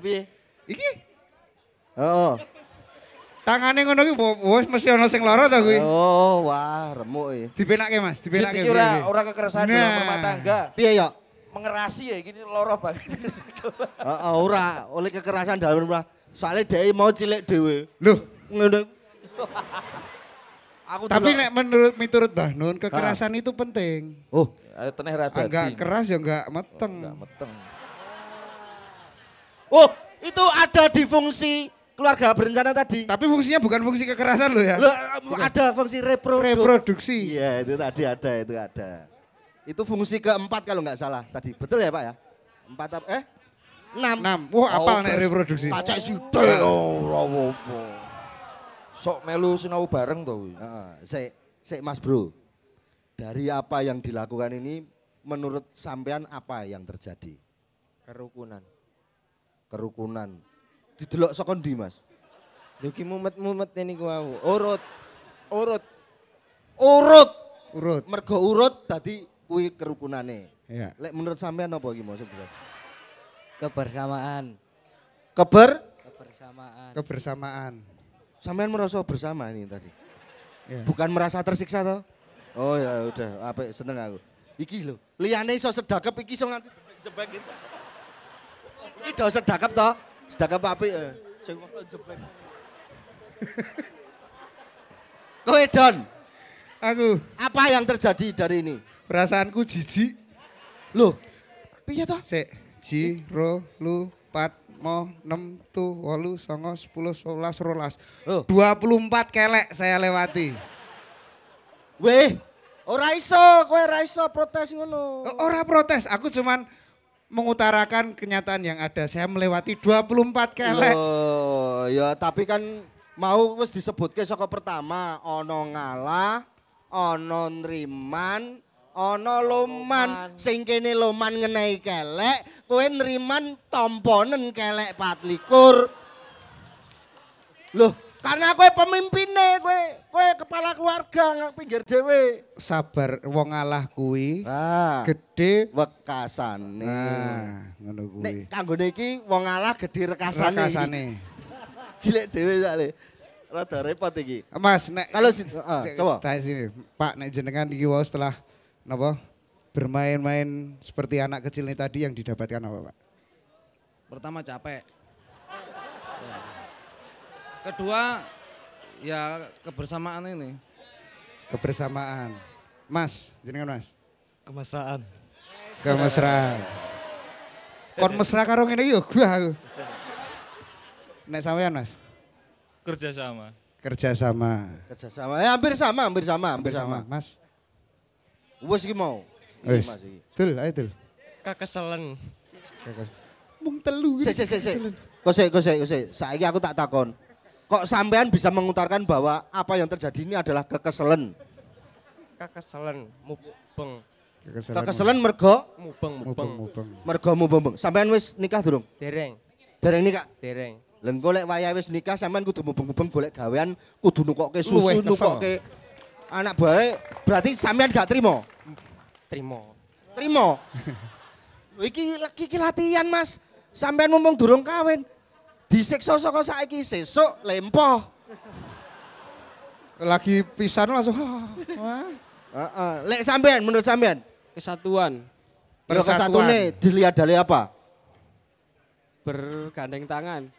Piye? Iki. Heeh. Tangane ngono ki wis mesti ana sing lara ta kuwi. Oh, wah remuk iki. Dipenake Mas, dipenake. Iki ora kekerasan dalam rumah tangga. Piye ya? mengerasi ya gini loro banget. Ora, oleh kekerasan dalam rumah. Soalnya dia mau cilik dewe. Loh, ngene. Tapi nek miturut Mbah Nun, kekerasan itu penting. Oh, ayo teneh rada. Enggak keras ya enggak meteng. Enggak meteng. Oh, itu ada di fungsi keluarga berencana tadi. Tapi fungsinya bukan fungsi kekerasan loh ya. Loh, ada fungsi reproduksi. Iya, itu tadi ada. Itu fungsi keempat kalau nggak salah tadi. Betul ya Pak ya? 6. Wah, apal nek reproduksi. Pacak sithik ora apa. Sok melu sinau bareng to. Sik Mas Bro. Dari apa yang dilakukan ini menurut sampean apa yang terjadi? Kerukunan. Didelok saka ndi, Mas? Lho ki mumet-mumet niku wau. Urut. Mergo urut dadi kuwi kerukunane. Iya. Lek menurut sampean apa iki maksudnya? Kebersamaan. Kebersamaan. Sampean merasa bersama ini tadi. Ya. Bukan merasa tersiksa toh? Oh ya udah, apik seneng aku. Iki lho, liyane iso sedekap iki iso nganti jebek iki. Iki do sedekap toh? Sedekap apik sing jebek. Kowe Don. Aku. Apa yang terjadi dari ini? Perasaanku jijik. Loh, piye toh? Sik, ji, ro, lu, pat, mo, 6, tu, 8, 9, 10, 11, 12. 24 kelek saya lewati. Weh, ora iso, kowe ora iso protes ngono. Ora protes, aku cuman mengutarakan kenyataan yang ada. Saya melewati 24 kelek. Loh, ya tapi kan mau wis disebutke saka pertama, ono ngalah, ono nriman, ono loman. Sing kene loman ngenehi kelek, kowe nriman tomponen kelek 24. Loh, karena kowe pemimpine, kowe kepala keluarga nang pinggir dhewe. Sabar, wong ngalah kuwi gede wekasane. Ngono kuwi. Nek kanggone iki wong ngalah gede rekasane. Cilik dhewe sakle. Rada repot iki. Mas, nek kalau coba. Sini, Pak, nek jenengan iki wau setelah napa bermain-main seperti anak kecil ini tadi yang didapatkan apa, Pak? Pertama capek. Kedua ya kebersamaan ini. Kebersamaan. Mas, jenengan Mas. Kemesraan. Kon mesra karo ngene yo gua aku. Nek sampean Mas? Kerjasama. Hampir sama. Mas. Wes iki mau. Wes. Tul, ayo tul. Kakeselen. Mung telu. Sik. Kose. Saiki aku tak takon. Kok sampean bisa mengutarakan bahwa apa yang terjadi ini adalah kekeselan? Mubeng. Kekeselan mergo? Mubeng. Mergo mubeng. Sampean wis nikah durung? Dereng nikah? Dereng. Lha golek wayah wis nikah sampean kudu mubeng-mubeng golek gawean, kudu nukokke susu, nukokke anak bae. Berarti sampean gak trimo? Trimo. Lho iki latihan, Mas. Sampean mumpung durung kawin. Disiksa saka saiki sesuk lempoh. Lagi pisan langsung. Lek sampean menurut sampean Kesatuan. Kesatuane dilihat dari apa? Bergandeng tangan.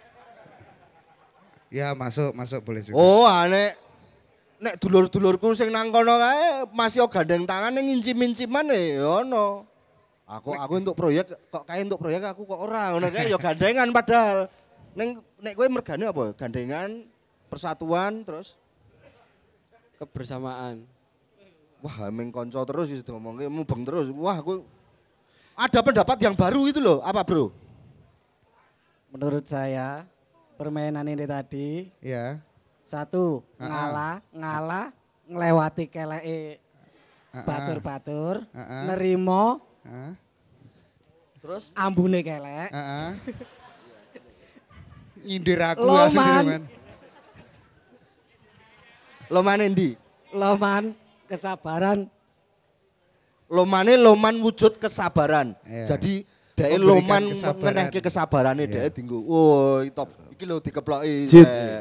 Ya masuk boleh juga. Oh, nek dulur-dulurku sing nang kono kae masih gandeng tangan ning incim-inciman ya ono. Aku untuk proyek kok kae untuk proyek aku kok ora ngono kae ya gandengan padahal. Nek kowe mergane apa? Gandengan, persatuan terus kebersamaan. Wah, emang konco terus wis ngomongke mubeng terus. Wah, aku ada pendapat yang baru itu loh. Apa, Bro? Menurut saya permainan ini tadi ya. 1 ngalah ngelewati keleke batur-batur, nerimo. Terus ambune kelek. Nyindir aku asli. Loman endi? Loman kesabaran. Loman wujud kesabaran. Yeah. Jadi dhek loman menehke kesabarane dhek dinggo. Oh, top. Iki lho dikeploki.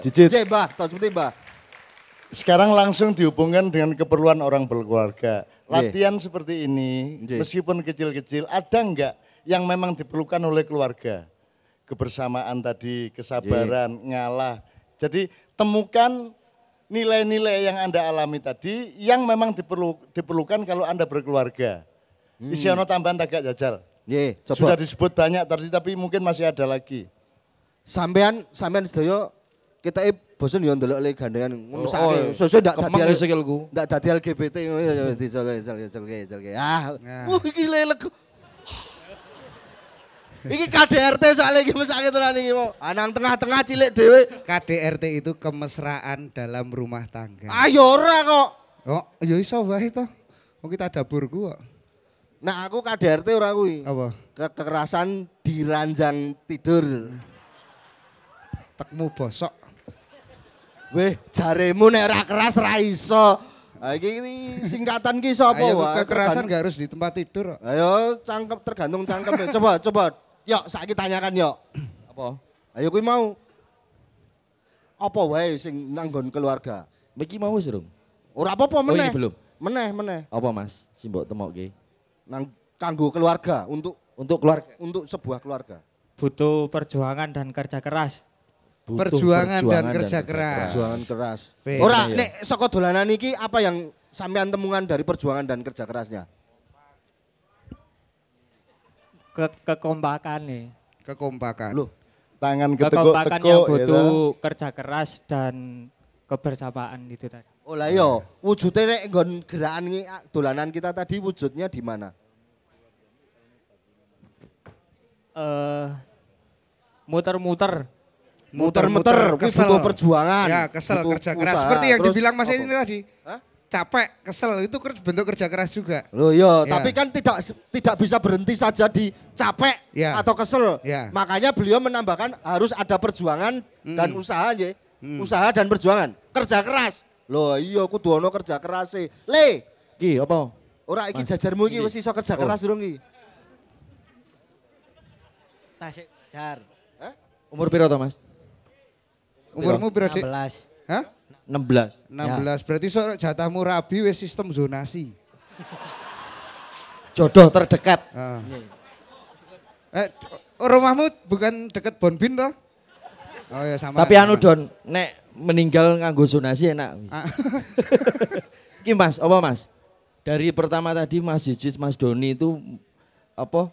Jit. Mbah, tos mesti Mbah. Sekarang langsung dihubungkan dengan keperluan orang berkeluarga. Latihan seperti ini, meskipun kecil-kecil, ada enggak yang memang diperlukan oleh keluarga? Kebersamaan tadi, kesabaran, ngalah. Jadi temukan nilai-nilai yang Anda alami tadi yang memang diperlukan kalau Anda berkeluarga. Isi ono tambahan tagak jajal. Coba. Sudah disebut banyak tadi tapi mungkin masih ada lagi. Sampean sedaya kita bosen yo ndelok le gandengan mesake sesuk ndak dadi sikilku. Ndak dadi LGBT ah. Iki lelek. Iki KDRT soalnya iki mesake tenan iki mau. Nang tengah-tengah cilik dhewe. KDRT itu kemesraan dalam rumah tangga. Ayo ora kok. Oh, ya iso wae to. Wong kita dapurku kok. Nah aku KDRT ora kuwi. Apa? Kekerasan di ranjang tidur. Tekmu bosok. Weh, jaremu nek ora keras ra iso. Iki singkatan ki sapa wae? Kekerasan gak harus di tempat tidur. Ayo cangkem tergantung cangkem. Coba. Yuk saiki tanyakan yuk. Apa? Ayo kuwi mau. Apa wae sing nanggon keluarga? Iki mau wis, Rum. Ora apa-apa meneh. Oh, belum. Meneh. Apa, Mas? Sing mbok temokke. Nang kanggo keluarga untuk keluarga. Untuk sebuah keluarga. Butuh perjuangan dan kerja keras. Perjuangan dan kerja keras. Perjuangan keras. Ora nek saka dolanan iki apa yang sampean temukan dari perjuangan dan kerja kerasnya? Kekompakan nih. Kekompakan. Loh, tangan kekompakan yang butuh kerja keras dan kebersamaan itu tadi. Oh lah iya, wujudnya nek nggon gerakan dolanan kita tadi wujudnya di mana? Muter-muter. Muter-muter, butuh perjuangan. Ya, kesel, kerja keras. Usaha. Seperti yang Terus dibilang Mas apa? ini tadi. Capek, kesel, itu bentuk kerja keras juga. Loh iya, Ya. tapi kan tidak bisa berhenti saja di capek atau kesel. Ya. Makanya beliau menambahkan harus ada perjuangan dan usaha ya. Usaha dan perjuangan. Kerja keras. Loh iya kudu ono kerja keras e. Le. Ki apa? Ora iki jajarmu iki wis iso kerja keras durung iki. Tasik jar. Umur piro to, Mas? Umurmu piro, Dik? 16. Hah? 16. 16. Berarti sok jatahmu rabi wis sistem zonasi. Jodoh terdekat. Rumahmu bukan deket Bonbin toh? Oh ya sama. Tapi anu Don, nek meninggal nganggo zonasi enak. Ki Mas, apa Mas? Dari pertama tadi Mas Jijit, Mas Doni itu apa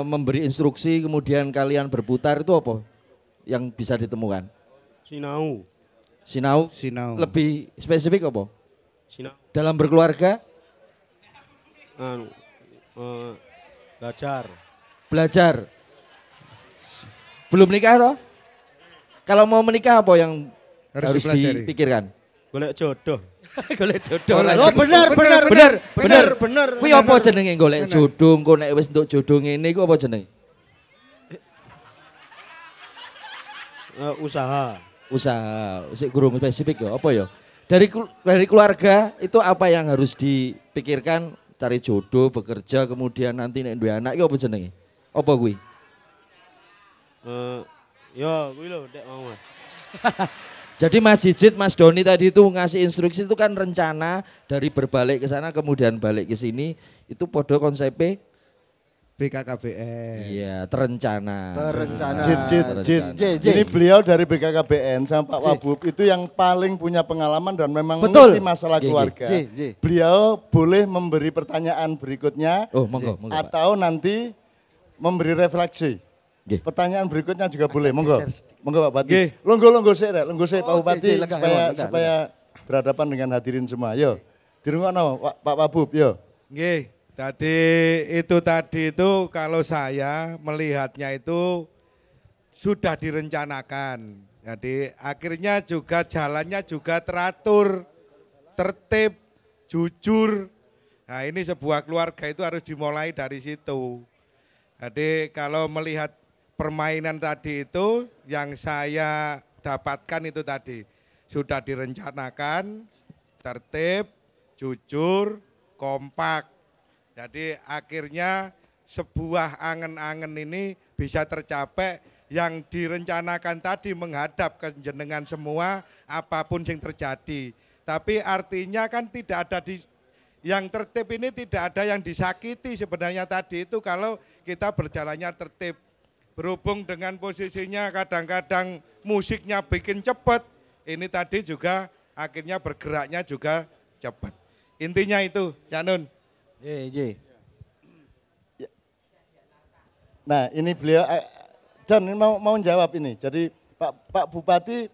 memberi instruksi kemudian kalian berputar itu apa yang bisa ditemukan? Sinau. Sinau. Lebih spesifik apa? Sinau. Dalam berkeluarga? Belajar. Belum nikah toh? Kalau mau menikah apa yang harus dipikirkan? Golek jodoh. Golek jodoh. Oh bener. Kuwi apa jenenge golek jodoh? Engko nek wis entuk jodoh ngene iku apa jenenge? Usaha. Sik gurung spesifik ya, apa ya? Dari keluarga itu apa yang harus dipikirkan? Cari jodoh, bekerja, kemudian nanti nek duwe anak iku apa jenenge? Apa kuwi? Ya, kuwi lho Dek mau Mas. Jadi Mas Jijit, Mas Doni tadi itu ngasih instruksi itu kan rencana dari berbalik ke sana kemudian balik ke sini itu podo konsepnya BKKBN. Iya, terencana. Jit. Ini beliau dari BKKBN sama Pak Wabub itu yang paling punya pengalaman dan memang mengerti masalah keluarga. Beliau boleh memberi pertanyaan berikutnya atau nanti memberi refleksi. Pertanyaan berikutnya juga boleh, monggo Pak Bupati. Longgo sik Pak Bupati supaya berhadapan dengan hadirin semua. Yo, dirungokno Pak Wabub yo. Nggih. Tadi itu kalau saya melihatnya itu sudah direncanakan. Jadi akhirnya juga jalannya juga teratur, tertib, jujur. Nah ini sebuah keluarga itu harus dimulai dari situ. Jadi kalau melihat permainan tadi itu yang saya dapatkan itu tadi. Sudah direncanakan, tertib, jujur, kompak. Jadi akhirnya sebuah angen-angen ini bisa tercapai yang direncanakan tadi menghadap ke jenengan semua apapun yang terjadi. Tapi artinya kan tidak ada yang tertib ini tidak ada yang disakiti sebenarnya tadi itu kalau kita berjalannya tertib. Berhubung dengan posisinya kadang-kadang musiknya bikin cepat, ini tadi juga akhirnya bergeraknya juga cepat. Intinya itu, Cak Nun. Nah ini beliau, John ini mau jawab ini. Jadi Pak Bupati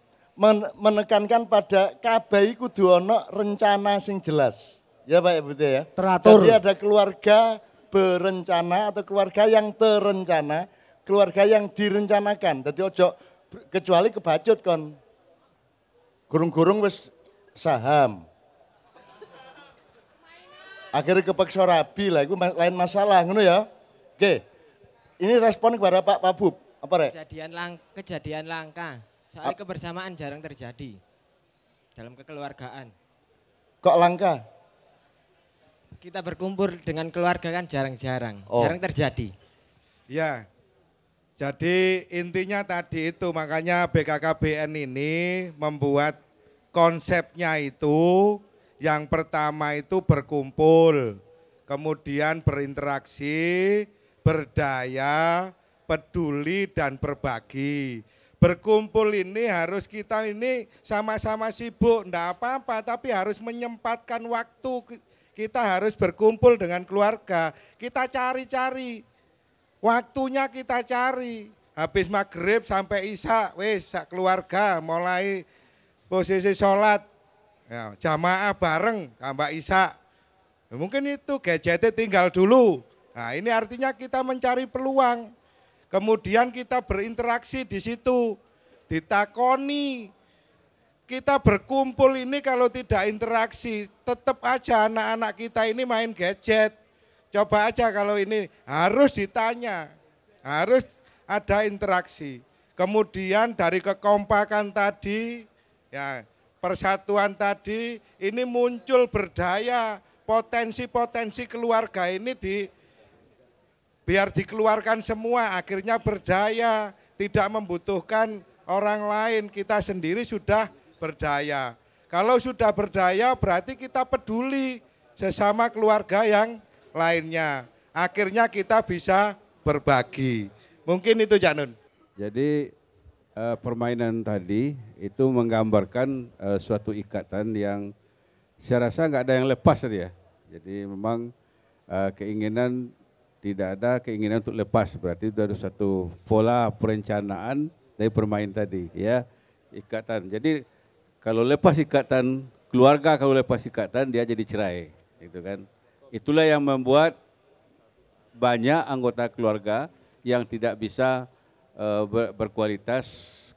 menekankan pada kabeh kudu ono rencana sing jelas. Ya Pak Ibu ya. Teratur. Jadi ada keluarga berencana atau keluarga yang terencana, keluarga yang direncanakan. Jadi ojo kecuali kebacut kon. Gurung-gurung wis saham. Akhirnya kepeksa rabi lah, itu lain masalah, ngono ya. Oke, ini respon kepada Pak Bub, apa Rek? Kejadian langka, soalnya kebersamaan jarang terjadi dalam kekeluargaan. Kok langka? Kita berkumpul dengan keluarga kan jarang-jarang, jarang terjadi. Ya, jadi intinya tadi itu makanya BKKBN ini membuat konsepnya itu yang pertama itu berkumpul, kemudian berinteraksi, berdaya, peduli dan berbagi. Berkumpul ini harus kita ini sama-sama sibuk, enggak apa-apa, tapi harus menyempatkan waktu. Kita harus berkumpul dengan keluarga, kita cari-cari, waktunya kita cari. Habis maghrib sampai isya, wis keluarga mulai posisi sholat. Ya, jamaah bareng tambah isya. Mungkin itu gadgetnya tinggal dulu. Nah ini artinya kita mencari peluang. Kemudian kita berinteraksi di situ. Ditakoni. Kita berkumpul ini kalau tidak interaksi, tetap aja anak-anak kita ini main gadget. Coba aja kalau ini harus ditanya. Harus ada interaksi. Kemudian dari kekompakan tadi, ya persatuan tadi ini muncul berdaya, potensi-potensi keluarga ini biar dikeluarkan semua, akhirnya berdaya, tidak membutuhkan orang lain, kita sendiri sudah berdaya. Kalau sudah berdaya berarti kita peduli sesama keluarga yang lainnya, akhirnya kita bisa berbagi. Mungkin itu Cak Nun. Jadi permainan tadi itu menggambarkan suatu ikatan yang saya rasa nggak ada yang lepas tadi ya. Jadi memang keinginan tidak ada keinginan untuk lepas, berarti itu ada satu pola perencanaan dari permain tadi ya, ikatan. Jadi kalau lepas ikatan keluarga, kalau lepas ikatan dia jadi cerai, gitu kan. Itulah yang membuat banyak anggota keluarga yang tidak bisa berkualitas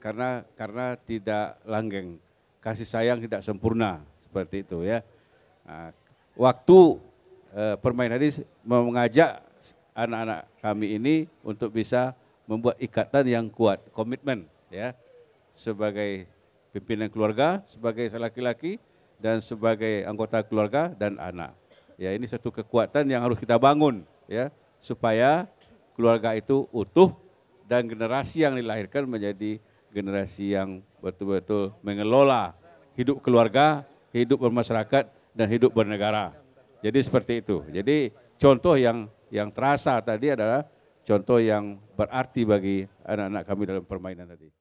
karena tidak langgeng, kasih sayang tidak sempurna seperti itu ya. Nah, waktu permainan tadi mengajak anak-anak kami ini untuk bisa membuat ikatan yang kuat, komitmen ya, sebagai pimpinan keluarga, sebagai laki-laki dan sebagai anggota keluarga dan anak. Ya ini satu kekuatan yang harus kita bangun ya, supaya keluarga itu utuh dan generasi yang dilahirkan menjadi generasi yang betul-betul mengelola hidup keluarga, hidup bermasyarakat, dan hidup bernegara. Jadi seperti itu. Jadi contoh yang terasa tadi adalah contoh yang berarti bagi anak-anak kami dalam permainan tadi.